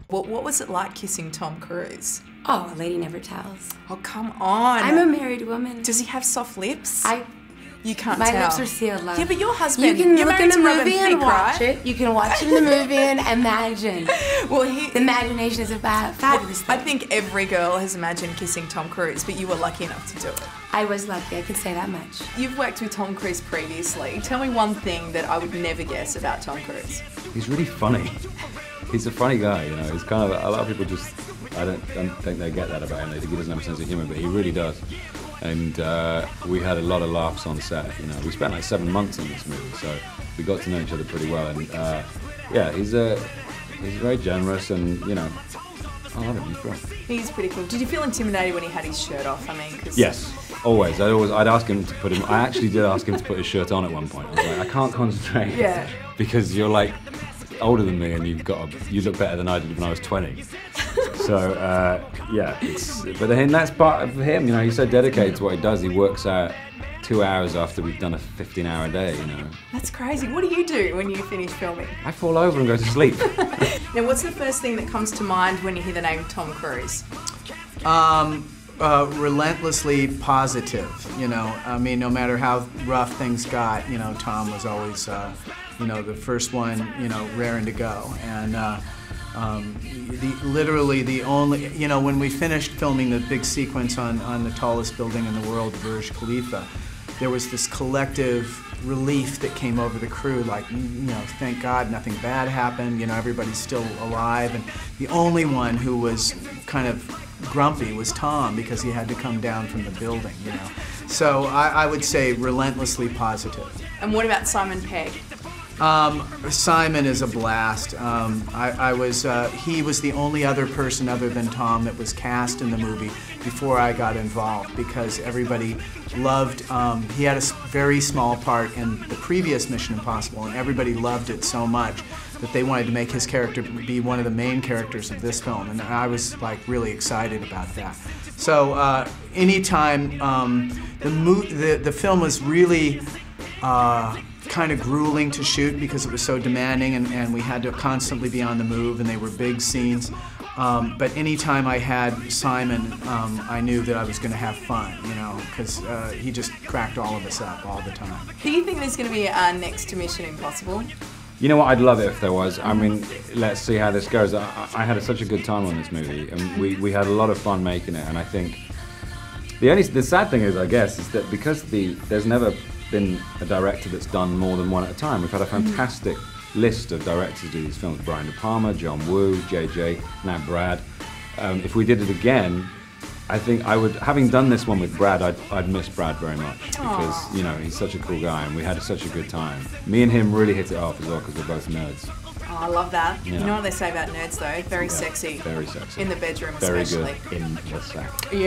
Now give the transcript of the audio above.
What was it like kissing Tom Cruise? Oh, a lady never tells. Oh, come on. I'm a married woman. Does he have soft lips? You can't My tell. lips are sealed, love. Yeah, but your husband, you can you're look married in the to Robin movie and Thicke, watch right? it. You can watch it in the movie and imagine. Well, the imagination is a fabulous thing. I think every girl has imagined kissing Tom Cruise, but you were lucky enough to do it. I was lucky, I can say that much. You've worked with Tom Cruise previously. Tell me one thing that I would never guess about Tom Cruise. He's really funny. He's a funny guy, you know. He's kind of, a lot of people just, I don't think they get that about him. They think he doesn't have a sense of humor, but he really does. And we had a lot of laughs on set, you know. We spent like 7 months in this movie, so we got to know each other pretty well. And yeah, he's very generous, and you know, I love him. He's great. He's pretty cool. Did you feel intimidated when he had his shirt off? I mean, cause... Yes, always. I'd ask him to put him. I actually did ask him to put his shirt on at one point. I was like, I can't concentrate. Yeah. Because you're like older than me, and you look better than I did when I was 20. So yeah, but then that's part of him. You know, he's so dedicated to what he does. He works out 2 hours after we've done a 15-hour day. You know. That's crazy. What do you do when you finish filming? I fall over and go to sleep. Now, what's the first thing that comes to mind when you hear the name Tom Cruise? Relentlessly positive. You know, I mean, no matter how rough things got, you know, Tom was always, you know, the first one, you know, raring to go. And literally the only, you know, when we finished filming the big sequence on the tallest building in the world, Burj Khalifa, there was this collective relief that came over the crew, like, you know, thank God nothing bad happened, you know, everybody's still alive. And the only one who was kind of grumpy was Tom, because he had to come down from the building, you know. So I would say relentlessly positive. And what about Simon Pegg? Simon is a blast. He was the only other person other than Tom that was cast in the movie before I got involved, because everybody loved, he had a very small part in the previous Mission Impossible, and everybody loved it so much that they wanted to make his character be one of the main characters of this film, and I was like really excited about that. So anytime, the film was really kind of grueling to shoot because it was so demanding, and we had to constantly be on the move, and they were big scenes. But anytime I had Simon, I knew that I was going to have fun, you know, because he just cracked all of us up all the time. Do you think there's going to be a next to Mission Impossible? You know what? I'd love it if there was. I mean, let's see how this goes. I had such a good time on this movie, and we had a lot of fun making it. And I think the sad thing is, I guess, is that because there's never been a director that's done more than one at a time. We've had a fantastic list of directors do these films: Brian De Palma, John Woo, JJ, now Brad. If we did it again, I think I would, having done this one with Brad, I'd miss Brad very much, because you know, he's such a cool guy, and we had such a good time. Me and him really hit it off as well, because we're both nerds. Oh, I love that. Yeah. You know what they say about nerds though? Very sexy. Very sexy. In the bedroom, very especially. Very good in the sack. Yeah.